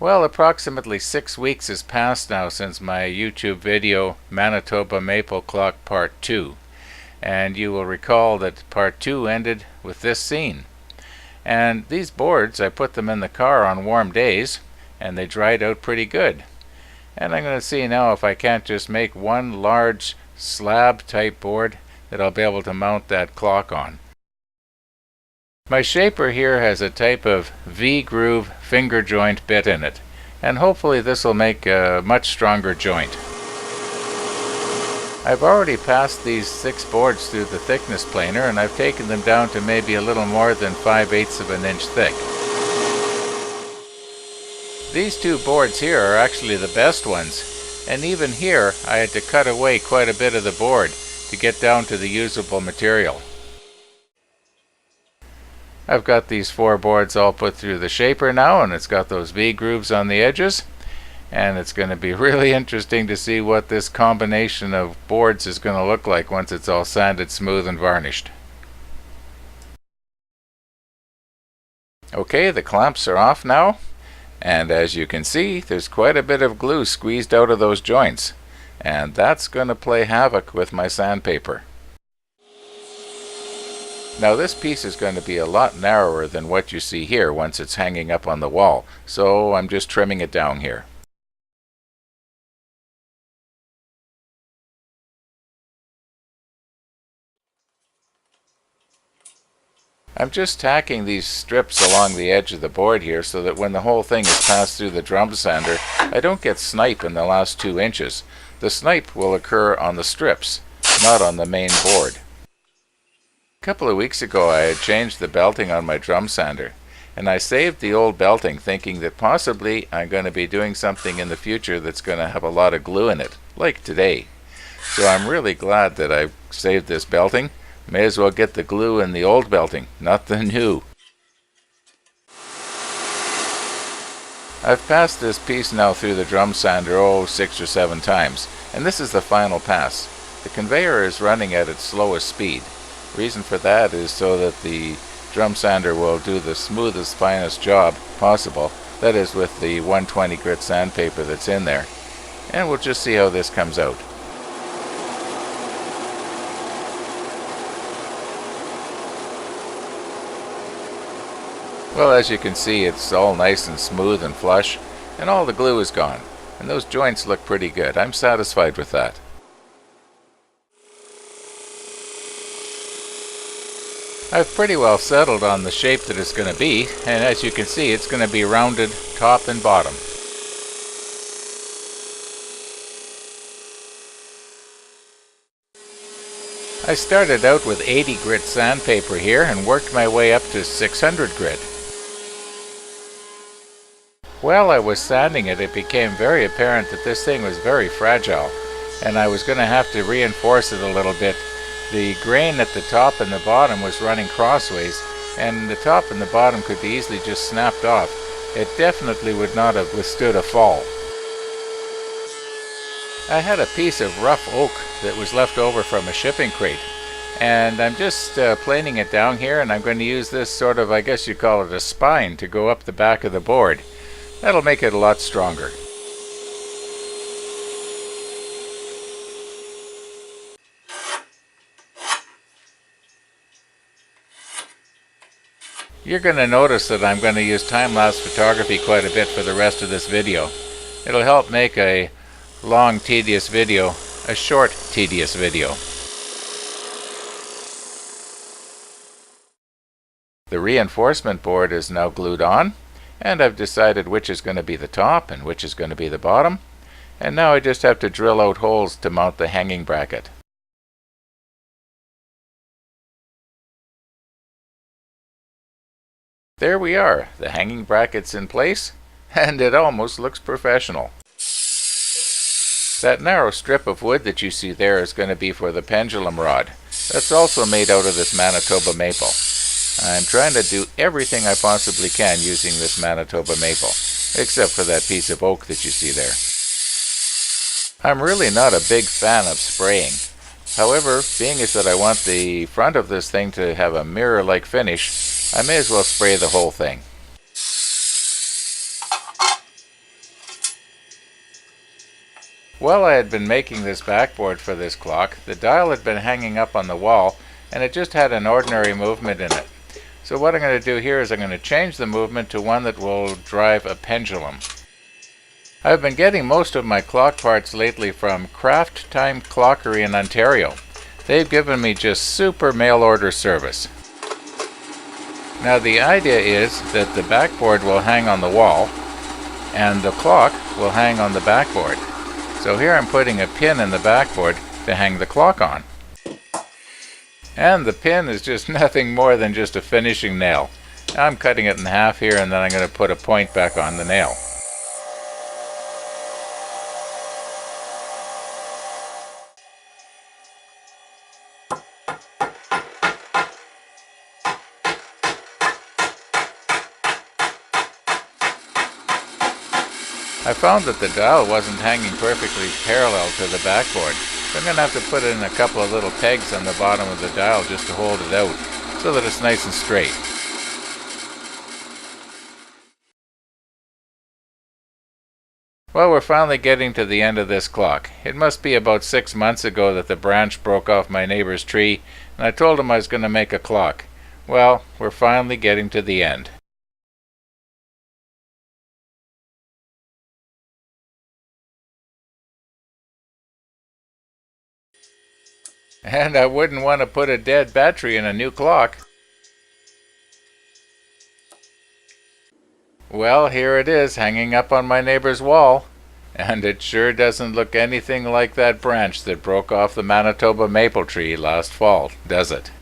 Well, approximately 6 weeks has passed now since my YouTube video Manitoba Maple Clock Part 2, and you will recall that Part 2 ended with this scene. And these boards, I put them in the car on warm days and they dried out pretty good. And I'm going to see now if I can't just make one large slab type board that I'll be able to mount that clock on. My shaper here has a type of V-groove finger joint bit in it, and hopefully this will make a much stronger joint. I've already passed these 6 boards through the thickness planer, and I've taken them down to maybe a little more than 5/8 of an inch thick. These 2 boards here are actually the best ones, and even here I had to cut away quite a bit of the board to get down to the usable material. I've got these 4 boards all put through the shaper now, and it's got those V-grooves on the edges, and it's going to be really interesting to see what this combination of boards is going to look like once it's all sanded smooth and varnished. Okay, the clamps are off now, and as you can see there's quite a bit of glue squeezed out of those joints, and that's going to play havoc with my sandpaper. Now this piece is going to be a lot narrower than what you see here once it's hanging up on the wall, so I'm just trimming it down here. I'm just tacking these strips along the edge of the board here so that when the whole thing is passed through the drum sander, I don't get snipe in the last 2 inches. The snipe will occur on the strips, not on the main board. A couple of weeks ago I had changed the belting on my drum sander, and I saved the old belting thinking that possibly I'm going to be doing something in the future that's going to have a lot of glue in it, like today. So I'm really glad that I've saved this belting. May as well get the glue in the old belting, not the new. I've passed this piece now through the drum sander 6 or 7 times, and this is the final pass. The conveyor is running at its slowest speed. Reason for that is so that the drum sander will do the smoothest, finest job possible. That is with the 120 grit sandpaper that's in there. And we'll just see how this comes out. Well, as you can see, it's all nice and smooth and flush, and all the glue is gone. And those joints look pretty good. I'm satisfied with that. I've pretty well settled on the shape that it's going to be, and as you can see it's going to be rounded top and bottom. I started out with 80 grit sandpaper here and worked my way up to 600 grit. While I was sanding it, it became very apparent that this thing was very fragile, and I was going to have to reinforce it a little bit. The grain at the top and the bottom was running crossways, and the top and the bottom could be easily just snapped off. It definitely would not have withstood a fall. I had a piece of rough oak that was left over from a shipping crate, and I'm just planing it down here, and I'm going to use this sort of, I guess you call it a spine, to go up the back of the board. That'll make it a lot stronger. You're going to notice that I'm going to use time-lapse photography quite a bit for the rest of this video. It'll help make a long, tedious video a short, tedious video. The reinforcement board is now glued on, and I've decided which is going to be the top and which is going to be the bottom. And now I just have to drill out holes to mount the hanging bracket. There we are, the hanging bracket's in place, and it almost looks professional. That narrow strip of wood that you see there is going to be for the pendulum rod. That's also made out of this Manitoba maple. I'm trying to do everything I possibly can using this Manitoba maple, except for that piece of oak that you see there. I'm really not a big fan of spraying. However, being as that I want the front of this thing to have a mirror-like finish, I may as well spray the whole thing. While I had been making this backboard for this clock, the dial had been hanging up on the wall and it just had an ordinary movement in it. So what I'm going to do here is I'm going to change the movement to one that will drive a pendulum. I've been getting most of my clock parts lately from Craft Time Clockery in Ontario. They've given me just super mail order service. Now the idea is that the backboard will hang on the wall and the clock will hang on the backboard. So here I'm putting a pin in the backboard to hang the clock on. And the pin is just nothing more than just a finishing nail. I'm cutting it in half here and then I'm going to put a point back on the nail. I found that the dial wasn't hanging perfectly parallel to the backboard, so I'm going to have to put in a couple of little pegs on the bottom of the dial just to hold it out, so that it's nice and straight. Well, we're finally getting to the end of this clock. It must be about 6 months ago that the branch broke off my neighbor's tree, and I told him I was going to make a clock. Well, we're finally getting to the end. And I wouldn't want to put a dead battery in a new clock. Well, here it is, hanging up on my neighbor's wall. And it sure doesn't look anything like that branch that broke off the Manitoba maple tree last fall, does it?